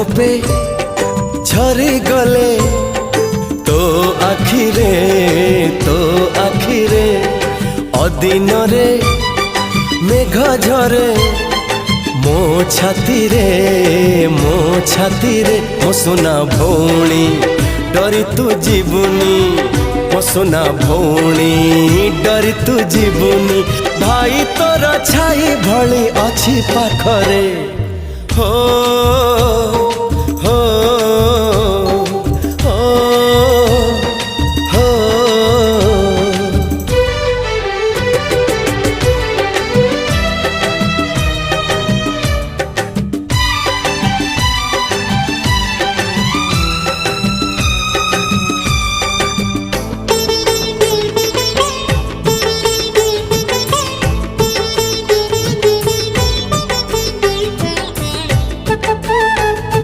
ଠୋପେ ଝରି ଗଲେ तो आखिरे अदिन रे मेघ झरे मो छाती रे मो सोना भौणी डरी तू जीवनी मो सोना भौणी डरी तू जीवनी भाई तोर छाई भली अच्छी पाखरे हो